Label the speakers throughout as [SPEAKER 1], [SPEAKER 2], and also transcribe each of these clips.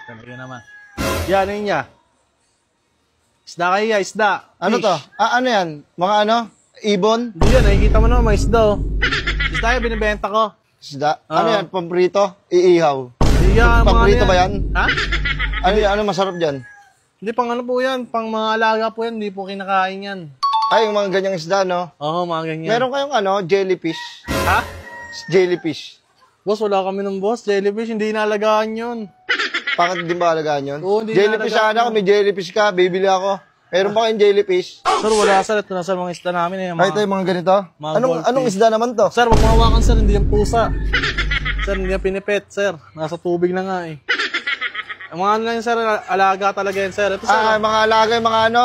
[SPEAKER 1] Yan naman. Yan, ano niya? Isda kayo, isda.
[SPEAKER 2] Ano
[SPEAKER 1] Fish.
[SPEAKER 2] to? Ano yan? Mga ano? Ibon?
[SPEAKER 1] Hindi yan, nakikita mo naman, mga isda oh. Isda yung binibenta ko.
[SPEAKER 2] Isda? Ano yan? Pamprito? Iihaw?
[SPEAKER 1] Hindi yan,
[SPEAKER 2] Pamprito
[SPEAKER 1] mga
[SPEAKER 2] ba yan?
[SPEAKER 1] Ha?
[SPEAKER 2] Ano masarap dyan?
[SPEAKER 1] Hindi, pang ano po yan, pang mga alaga po yan, hindi po kinakain yan.
[SPEAKER 2] Ay, yung mga ganyang isda, no?
[SPEAKER 1] Oo, mga ganyan.
[SPEAKER 2] Meron kayong ano? Jellyfish?
[SPEAKER 1] Ha?
[SPEAKER 2] Jellyfish.
[SPEAKER 1] Boss, wala kami ng boss. Jellyfish, hindi inalagaan yun.
[SPEAKER 2] Bakit din ba alagaan yun?
[SPEAKER 1] Oo, hindi
[SPEAKER 2] Jellyfish
[SPEAKER 1] inalagaan
[SPEAKER 2] sana ako, may jellyfish ka, bibili ako. Meron ba kayong jellyfish?
[SPEAKER 1] Sir, wala sir. Ito na sir, mga isda namin eh.
[SPEAKER 2] Ay, ito yung mga ganito?
[SPEAKER 1] Mga
[SPEAKER 2] Anong isda naman to?
[SPEAKER 1] Sir, wag mahawakan sir, hindi yung pusa. Sir, hindi yung pinipet, sir. Nasa tubig na nga eh. Ang mga ano lang yun, sir, alaga talaga yan, sir. Ito, sir.
[SPEAKER 2] Mga alaga, yung mga ano,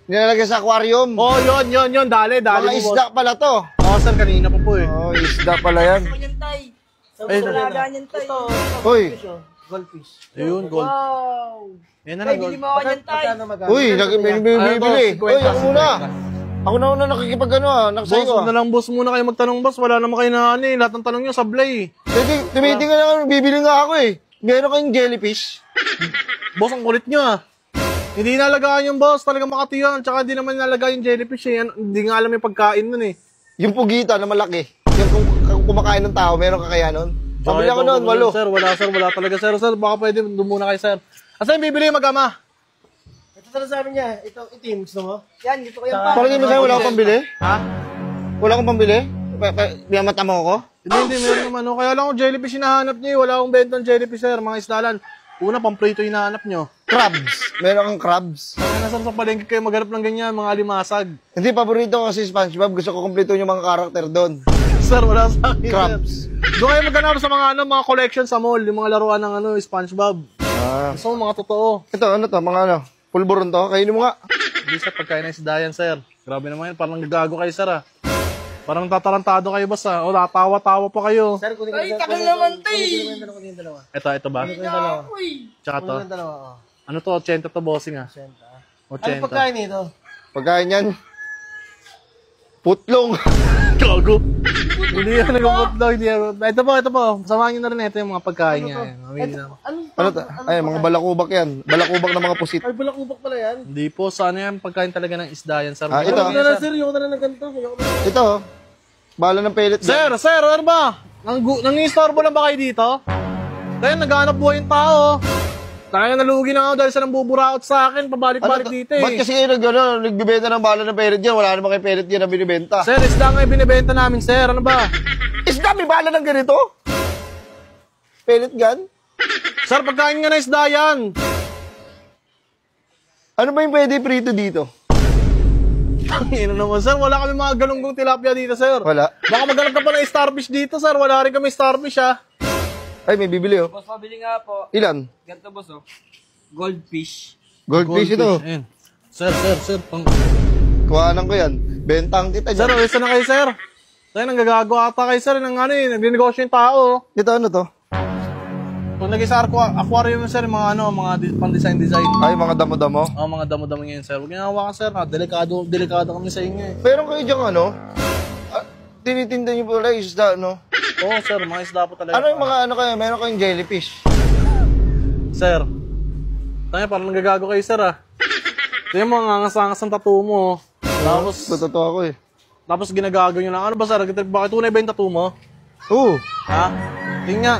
[SPEAKER 2] nilalagay sa aquarium.
[SPEAKER 1] Oh, yun. Dali
[SPEAKER 2] Mga
[SPEAKER 1] mo,
[SPEAKER 2] isda
[SPEAKER 1] boss.
[SPEAKER 2] pala to.
[SPEAKER 1] Oo, sir, kanina pa po eh.
[SPEAKER 2] Oh, isda pala yan.
[SPEAKER 1] Ay,
[SPEAKER 2] Uy,
[SPEAKER 3] Goldfish.
[SPEAKER 1] ayun, gold.
[SPEAKER 3] Wow!
[SPEAKER 1] Yan na lang, gold.
[SPEAKER 3] Magkano magkano?
[SPEAKER 2] uy, bibili.
[SPEAKER 1] Ano to?
[SPEAKER 2] Uy, ako muna. Ako na una nakikipag nakasay
[SPEAKER 1] Boss,
[SPEAKER 2] ko.
[SPEAKER 1] na lang boss muna kayo magtanong, boss. Wala naman kayo na ano eh. Lahat ng tanong nyo, sablay eh.
[SPEAKER 2] Tumitingin na ako, bibili nga ako eh. Meron kayong jellyfish?
[SPEAKER 1] Boss, ang kulit nyo ah. Hindi inalagaan yung boss, talagang makatiyan. Tsaka hindi naman inalagaan yung jellyfish eh. Hindi nga alam yung pagkain nun eh.
[SPEAKER 2] Yung pugita na malaki. Yung kung kumakain ng tao, meron kakaya nun? Pabili ako nun, 8.
[SPEAKER 1] Sir, wala talaga sir. Sir, baka pwede doon muna kayo sir. Asa yung bibili mag-ama?
[SPEAKER 3] Ito talaga sabi niya, ito itim, gusto mo? Yan, dito ko yan pa.
[SPEAKER 2] Parang hindi mo sa'yo, wala akong pambili?
[SPEAKER 1] Ha?
[SPEAKER 2] Wala akong pambili? Biyamata mo ako?
[SPEAKER 1] Hindi, meron naman. No? Kaya lang akong jellyfish hinahanap niyo eh. Wala akong bentang jellyfish sir, mga isdalan. Una, pamprito hinahanap nyo.
[SPEAKER 2] Crabs. Meron kang crabs.
[SPEAKER 1] Kaya nasa sa palengke kayo maghanap ng ganyan, mga limasag.
[SPEAKER 2] Hindi, paborito ko kasi SpongeBob. Gusto ko kumpleto yung mga karakter doon.
[SPEAKER 1] Sir, wala sa akin.
[SPEAKER 2] Crabs.
[SPEAKER 1] Sir. Doon kayo maghanap sa mga mga collection sa mall, yung mga laruan ng SpongeBob. Gusto mo mga totoo.
[SPEAKER 2] Ito, ano to? Mga ano? Pulburon to? Kainin mo nga.
[SPEAKER 1] Hindi sa pagkain ng isda yan, sir. Grabe naman yan, parang nagagago kayo, sir ah. Parang tatarantado kayo, boss ah. O, natawa-tawa pa kayo.
[SPEAKER 3] Sir, kunin ko yung tagal naman, tay! Kunin yung dalawa.
[SPEAKER 1] Ito ba?
[SPEAKER 3] Kunin yung dalawa.
[SPEAKER 1] Tsaka to.
[SPEAKER 3] Kunin yung dalawa, oh.
[SPEAKER 1] Ano to? 80 to, bossing ah. 80.
[SPEAKER 3] Ano pagkain nito?
[SPEAKER 2] Pagkain yan. Putlong.
[SPEAKER 1] Gago. Hindi yan nag-putlong. Ito po. Samahan nyo na rin ito yung mga pagkain niya.
[SPEAKER 2] Ano to? Ay, mga balakubak yan. Balakubak ng mga pusit.
[SPEAKER 3] Ay, balakubak pala yan.
[SPEAKER 1] Hindi po. Sana yan pagkain talaga ng isda yan, sir.
[SPEAKER 2] Ito.
[SPEAKER 3] Ano na, sir? Yung na ng ganito.
[SPEAKER 2] Ito, bala ng pellet.
[SPEAKER 1] Sir, ano ba? Nang-istorbo lang ba kayo dito? Kaya naghanap buhay yung tao. Kaya nalugi na ako dahil sa nambuburaot sa akin. Pabalik-balik dito eh.
[SPEAKER 2] Ba't kasi kayo nagbibenta ng bala ng pellet dyan? Wala naman kayo pellet dyan na binibenta.
[SPEAKER 1] Sir, isda nga yung binibenta namin, sir. Ano ba?
[SPEAKER 2] Isda, may bala ng ganito? Pellet gun?
[SPEAKER 1] Sir, pagkain nga na isda yan.
[SPEAKER 2] Ano ba yung pwede prito dito?
[SPEAKER 1] Ano naman, sir? Wala kami mga galunggong tilapia dito, sir.
[SPEAKER 2] Wala.
[SPEAKER 1] Baka maghanap ka pa ng starfish dito, sir. Wala rin kami starfish, ha?
[SPEAKER 2] Ay, may bibili oh.
[SPEAKER 4] Boss, pabili nga po.
[SPEAKER 2] Ilan?
[SPEAKER 4] Ganito, boss, oh. Goldfish.
[SPEAKER 2] Goldfish ito.
[SPEAKER 1] Ayan. Sir.
[SPEAKER 2] Kuhanan ko yan. Bentang kita
[SPEAKER 1] Sir,
[SPEAKER 2] dyan.
[SPEAKER 1] isa na kayo, sir. Sir, nanggagago ata kayo, sir. Nagninegosyo yung tao.
[SPEAKER 2] Ito ano to?
[SPEAKER 1] Kung naging sa aquarium, sir, mga pang-design.
[SPEAKER 2] Ay, mga damo-damo.
[SPEAKER 1] Mga damo-damo ngayon, sir. Huwag niyo hawakan, sir. Delikado kami sa inyo, eh.
[SPEAKER 2] Pero kayo dyan ano? Tinitinda niyo pala yung isda, no?
[SPEAKER 1] Oo, sir. Mga isda po talaga.
[SPEAKER 2] Ano yung mga ano kayo? Meron kayong jellyfish?
[SPEAKER 1] Sir. Tayo, parang nanggagago kayo, sir, ah. Ito yung mga ngangas-angas ng tattoo mo. Tapos,
[SPEAKER 2] Totoo ako eh.
[SPEAKER 1] tapos ginagago nyo lang. Ano ba, sir? Bakit tunay ba yung tattoo mo?
[SPEAKER 2] Oo.
[SPEAKER 1] Ha? Tingnan nga.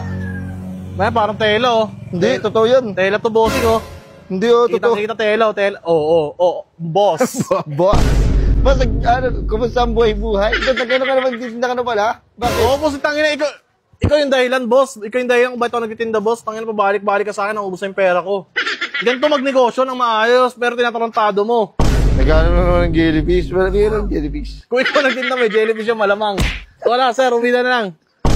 [SPEAKER 1] May parang tela, oh.
[SPEAKER 2] Hindi, totoo yan.
[SPEAKER 1] Tela to, bossing, oh.
[SPEAKER 2] Hindi oh, totoo.
[SPEAKER 1] Kita tela, oh. Tela. Oo. Boss.
[SPEAKER 2] Boss. Boss, kumusta ang buhay-buhay? Ba't nagano ka naman, titinda ka na pala? Bakit?
[SPEAKER 1] Oo, boss. Tangina, ikaw yung dahilan, boss. Ikaw yung dahilan kung bakit ako nagtitinda, boss. Tangina, pabalik-balik ka sa akin, naubos na yung pera ko. Ganito magnegosyo ng maayos, pero tinatarantado mo.
[SPEAKER 2] Nagano na naman ng jellyfish. Wala, mayroon jellyfish.
[SPEAKER 1] Kung ikaw nagtinda, may jellyfish yung malamang. Wala, sir. Umida na lang.